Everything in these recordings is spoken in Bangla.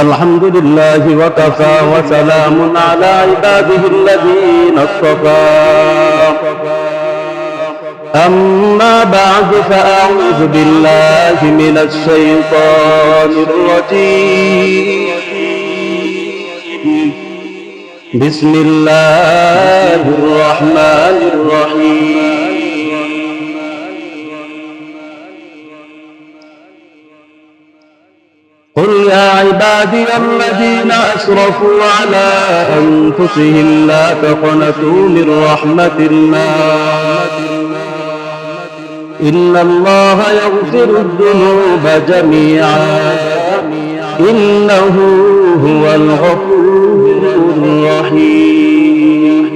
الحمد لله وكفى وسلام على عباده الذين اصطفى أما بعد فأعوذ بالله من الشيطان الرجيم بسم الله الرحمن الرحيم قل يا عبادي الذين أسرفوا على أنفسهم لا تقنطوا من رحمة الله إن الله يغفر الذنوب جميعا إنه هو الغفور الرحيم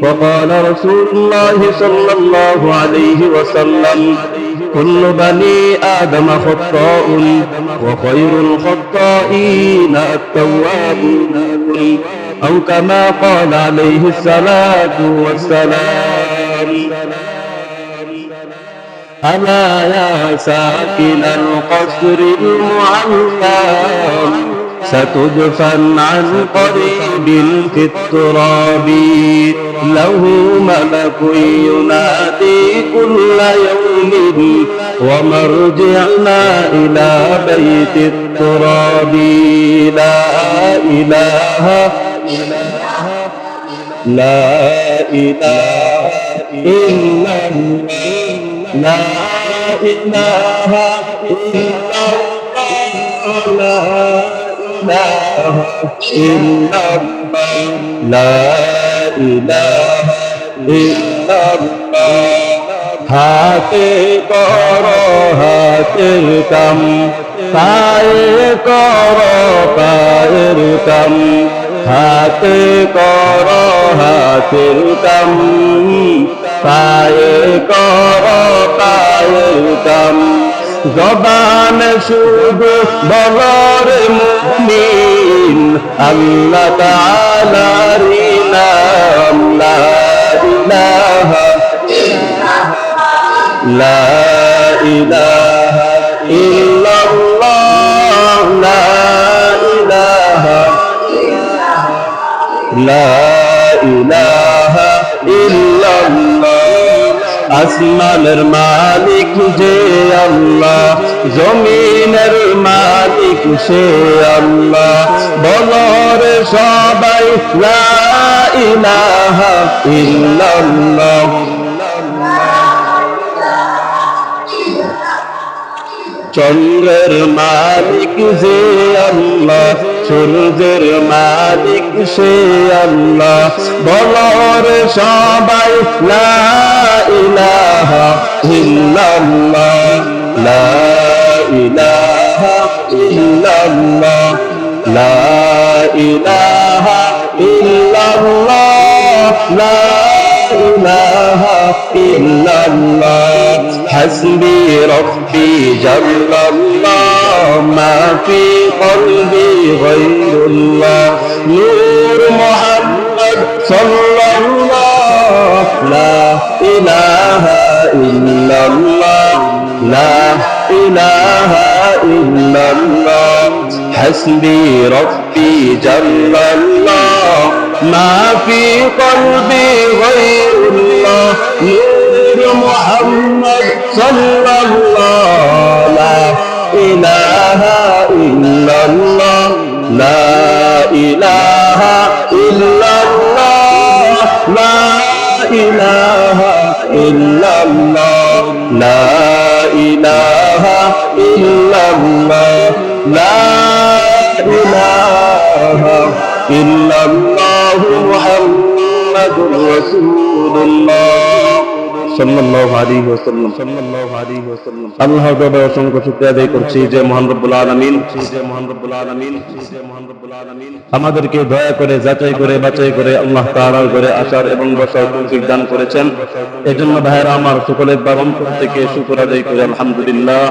وقال رسول الله صلى الله عليه وسلم كل بني آدم خطاء وخير الخطائين التوابون أو كما قال عليه الصلاة والسلام ألا يا ساكن القصر المعلم ستدفن عن قريب في التراب له ملك ينادي كل يوم ومرجعنا إلى بيت التراب لا إله إلا الله لا إله إلا الله لا إله إلا الله হাতে করো হাতের কাম পায়ে করো পায়ের কাম হাতে করো হাতের কাম পায়ে করো পায়ের কাম জবানে শুধু বলর মুমিন আল্লাহ তাআলার নাম লা ইলাহা লা ইলাহা ইল্লাল্লাহ লা ইলাহা ইল্লাল্লাহ আসমানের মালিক যে আল্লাহ জমিনের মালিক সে আল্লাহ বলর সবাই লা ইলাহা ইল্লাল্লাহ চন্দ্রের মালিক যে আল্লাহ সূর্যের মালিক সে আল্লাহ বলর সবাই লা ইলাহা ইল্লাল্লাহ লা ইলাহা ইল্লাল্লাহ লা ইলাহা ইল্লাল্লাহ লা ইলাহা ইল্লাল্লাহ হাসবি রব্বি জাল্লাল্লাহ মা ফি কলবি গায়রুল্লাহ নূর মুহাম্মদ সাল্লাল্লাহ লা ইলাহা ইল্লাল্লাহ লা ইলাহা ইল্লাল্লাহ হাসবি রব্বি জাল্লাল্লাহ মা ফি কলবি গায়রুল্লাহ নূর মুহাম্মদ সাল্লাল্লাহ লা ইলাহা ইল্লাল্লাহ লা ইলাহা ইল্লাল্লাহ লা ইলাহা ইল্লাল্লাহ লা ইলাহা ইল্লাল্লাহ লা ইলাহা ইল্লাল্লাহ মুহাম্মাদুর রাসূলুল্লাহ সাল্লাল্লাহু আলাইহি ওয়াসাল্লাম আল্লাহর দরবারে অসংখ্য শুকরিয়া আদায় করছি যে মহান রব্বুল আলামিন আমাদেরকে দয়া করে যাচাই করে বাছাই করে আল্লাহ তাআলার ঘরে আসার এবং বসার তৌফিক দান করেছেন। এজন্য ভাইরা আমার সকলের অন্তর থেকে শুকর আদায় করি আলহামদুলিল্লাহ।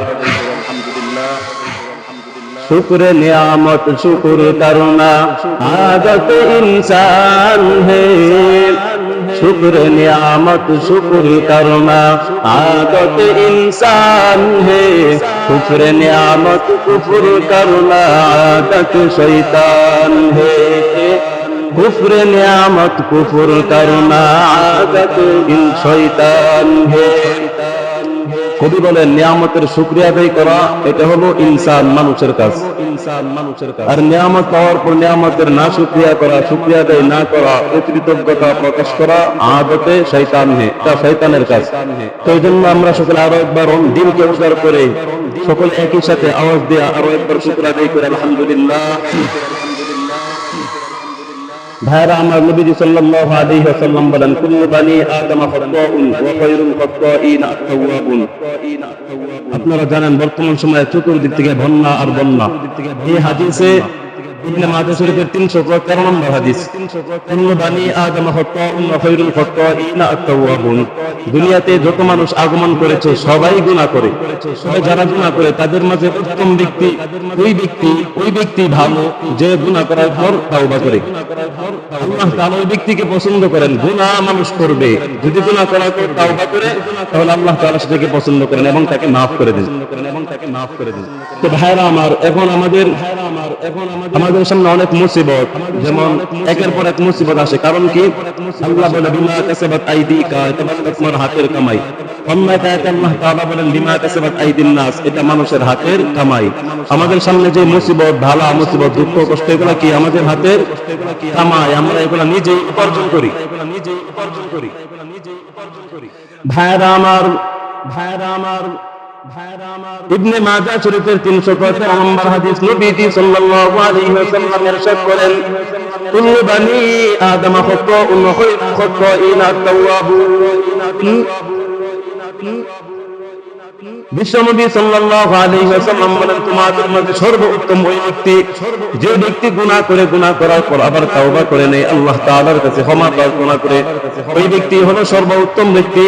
शुक्र नियामत शुक्र करना आदत इंसान है शुक्र नियामत शुक्र करना आदत इंसान है कुफ्र नियामत कुफ्र करना आदत शैतान है कुफ्र नियामत कुफ्र करना आदत इन शैतान है কবি বলেন নিয়ামতের শুকরিয়া আদায় করা এটা হলো ইনসান মানুষের কাজ আর নিয়ামত পাওয়ার পর নিয়ামতের না শুকরিয়া করা শুকরিয়া আদায় না করা অকৃতজ্ঞতা প্রকাশ করা আদতে শয়তান এটা শয়তানের কাজ তো এই জন্য আমরা সকলে আরো একবার দিলকে উজাড় করে সকল একই সাথে আওয়াজ দিয়ে আরো একবার শুকরিয়া আদায় করে আলহামদুলিল্লাহ ভাইরা আমার নবীজি সাল্লাল্লাহু আলাইহি ওয়াসাল্লাম বলেন কুল্লু বানি আদম খাত্তাউন ওয়া খায়রুল খাত্তাইন আত-তাওয়াবুন আপনারা জানেন বর্তমান সময়ে চতুর্দিক থেকে বন্যা আর বন্যা এই হাদিসে ইবনে মাজাহ শরীফের 313 নম্বর হাদিস কুল্লু বানি আদম খাত্তাউন ওয়া খায়রুল খাত্তাইন আত-তাওয়াবুন দুনিয়াতে যত মানুষ আগমন করেছে সবাই গুনাহ করে সবাই যারা গুনাহ করে তাদের মাঝে উত্তম ব্যক্তি ওই ব্যক্তি ভালো যে গুনাহ করার পর তওবা করে আল্লাহ তাআলা ওই ব্যক্তিকে পছন্দ করেন গুনাহ মানুষ করবে যদি গুনাহ করার পর তওবা করে তাহলে আল্লাহ তাআলা সেটাকে পছন্দ করেন এবং তাকে maaf করে দেন তো ভাইরা আমার এখন আমাদের সামনে অনেক মুসিবত যেমন একের পর এক মুসিবত আসে কারণ কি আল্লাহ বলে বিমা কাসাবাত আইদিকা এটা তোমার হাতের কামাই অন্যায় কায়তে আল্লাহ তাআলা বলেন বিমা কাসাবাত আইদিন নাস এটা মানুষের হাতের কামাই আমাদের সামনে যে মুসিবত ভালা মুসিবত দুঃখ কষ্ট এগুলো কি আমাদের হাতের কামাই আমরা এগুলো নিজেই উপার্জন করি ভাইরা আমার ইবনে মাজাহ শরীফের 313 নম্বর হাদিস নবীজি সাল্লাল্লাহু আলাইহি ওয়াসাল্লাম ইরশাদ করেন কুল্লু বানি আদম খাত্তাউন ওয়া খায়রুল খাত্তাইন আত-তাওয়াবুন বিশ্বনবী সাল্লাল্লাহু আলাইহি ওয়াসাল্লাম বলেন তোমাদের মধ্যে সর্বোত্তম ওই ব্যক্তি যে ব্যক্তি গুনাহ করার পর আবার তওবা করে নেয় আল্লাহ তাআলার কাছে ক্ষমা প্রার্থনা করে ওই ব্যক্তি হলো সর্বোত্তম ব্যক্তি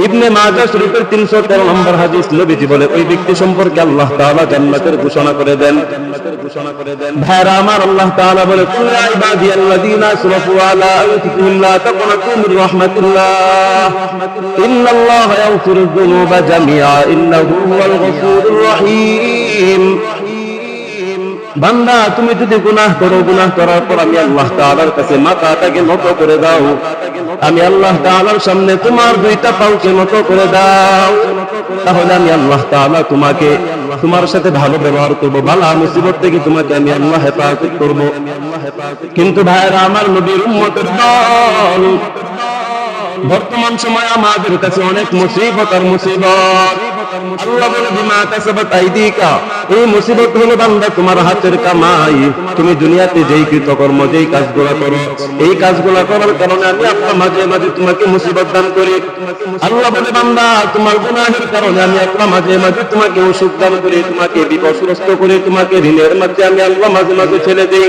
ইবনে মাজাহ শরীফের 313 নম্বর হাদিস নবীজি বলে ওই ব্যক্তি সম্পর্কে আল্লাহ তাআলা জান্নাতের ঘোষণা করে দেন ভাইরা আমার আল্লাহ তাআলা বলে কুল ইয়া ইবাদিয়াল্লাযীনা আসরাফু আলা আনফুসিহিম লা তাকনাতু মির রাহমাতিল্লাহ ইন্নাল্লাহা ইয়াগফিরুয যুনুবা জামিআ ইন্নাহু হুয়াল গফুরুর রহিম বান্দা তুমি যদি গুনাহ করার পর আমি আল্লাহ তাআলার কাছে মাথাটাকে নত করে দাও আমি আল্লাহ তাআলার সামনে তোমার দুইটা পাওকে নত করে দাও তাহলে আমি আল্লাহ তাআলা তোমার সাথে ভালো ব্যবহার করব বালা মুসিবত থেকে তোমাকে আমি আল্লাহ হেফাজত করব কিন্তু ভাইরা আমার নবীর উম্মতের দল বর্তমান সময় আমাদের কাছে অনেক মুসিবত আল্লাহ বলে বিমা কাসাবাত আইদিকা এই মুসিবত হলো বান্দা তোমার হাতের কামাই তুমি দুনিয়াতে যেই কৃতকর্ম যেই কাজগুলো করো এই কাজগুলো করার কারণে আমি আল্লাহ মাঝে মাঝে তোমাকে মুসিবত দান করি আল্লাহ বলে বান্দা তোমার গুনাহের কারণে আমি আল্লাহ মাঝে মাঝে তোমাকে অসুখ দান করি তোমাকে বিপদগ্রস্ত করি তোমাকে ঋণের মধ্যে আমি আল্লাহ মাঝে মাঝে ছেড়ে দেই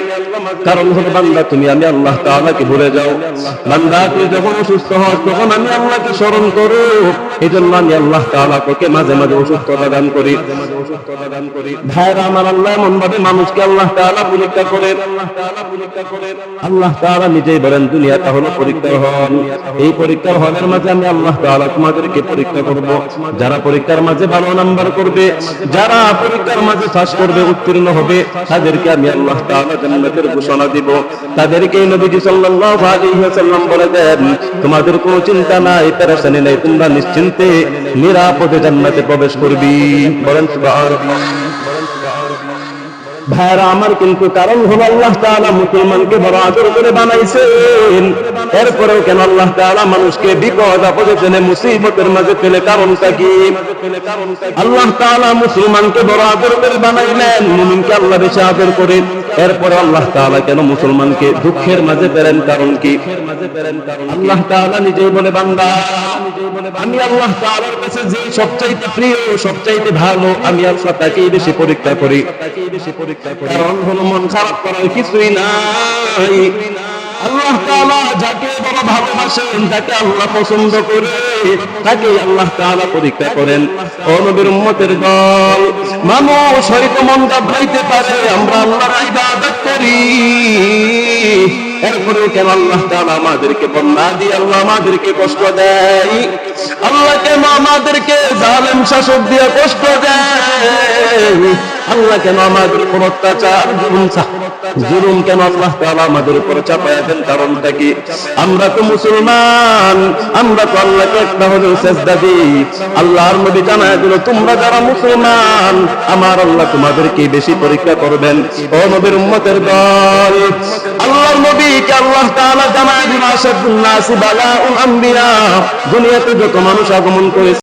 কারণ হলো বান্দা তুমি আমি আল্লাহ তাআলাকে ভুলে যাও বান্দা তুই যখন অসুস্থ হস তখন আমি আল্লাহকে স্মরণ করো এজন্য আমি আল্লাহ তাআলা তোকে মাঝে মাঝে অসুস্থতা দান করি ভাইরা আমার আল্লাহ এমন ভাবে মানুষকে আল্লাহ তাআলা পরীক্ষা করেন আল্লাহ তাআলা নিজেই বলেন দুনিয়াটা হলো পরীক্ষার হল এই পরীক্ষার হলের মাঝে আমি আল্লাহ তাআলা তোমাদেরকে পরীক্ষা করব যারা পরীক্ষার মাঝে ভালো নাম্বার করবে যারা পরীক্ষার মাঝে পাস করবে উত্তীর্ণ হবে তাদেরকে আমি আল্লাহ তাআলা জান্নাতের ঘোষণা দিব তাদেরকে নবীজি সাল্লাল্লাহু আলাইহি ওয়াসাল্লাম বলে দেন তোমাদের কোনো চিন্তা নাই পেরেশানি নাই তোমরা নিশ্চিন্তে নিরাপদে জান্নাতে প্রবেশ করবি বলেন সুবহানাল্লাহ ভাইরা আমার কিন্তু কারণ হলো আল্লাহ তাআলা মুসলমানকে বড় আদর করে বানাইছেন এরপরেও কেন আল্লাহ তাআলা মানুষকে বিপদ আপদে ফেলে মুসিবতের মাঝে ফেলে কারণটা কি আল্লাহ তাআলা মুসলমানকে বড় আদর করে বানাইলেন মুমিনকে আল্লাহ বেশি আদর করে এরপর আল্লাহ তাআলা কেন মুসলমানকে দুঃখের মাঝে ফেলেন কারণ কি আল্লাহ তাআলা নিজেই বলে বান্দা আমি আল্লাহ তাআলার কাছে যে সবচাইতে প্রিয় সবচাইতে ভালো আমি আল্লাহ তাকেই বেশি পরীক্ষা করি কারণ হলো মন খারাপ করার কিছুই নাই আল্লাহ তাআলা যাকে বড় ভালোবাসেন তাকে আল্লাহ পছন্দ করে তাকে আল্লাহ তাআলা পরীক্ষা করেন ও নবীর উম্মতের দল মানুষ হয়তো মন ঘাবড়াইতে পারে আমরা আল্লাহর ইবাদত করি এরপরেও কেন আল্লাহ তাআলা আমাদেরকে বন্যা দিয়ে আল্লাহ আমাদেরকে কষ্ট দেয়? আল্লাহ কেন আমাদেরকে জালেম শাসক দিয়ে কষ্ট দেয়? আল্লাহ কেন আমাদের উপর অত্যাচার জুলুম কেন আল্লাহ তাআলা আমাদের উপর চাপায়া দেন? কারণটা কি? আমরা তো মুসলমান, আমরা তো আল্লাহকে একটা হলেও সিজদা দিই। আল্লাহর নবী জানায় দিল, তোমরা যারা মুসলমান, আমার আল্লাহ তোমাদেরকে বেশি পরীক্ষা করবেন। ও নবীর উম্মতের দল, আল্লাহর নবীকে আল্লাহ তাআলা জানায় দিল, আশাদুন নাসি বালাউল আম্বিয়া, দুনিয়াতে যত মানুষ আগমন করেছে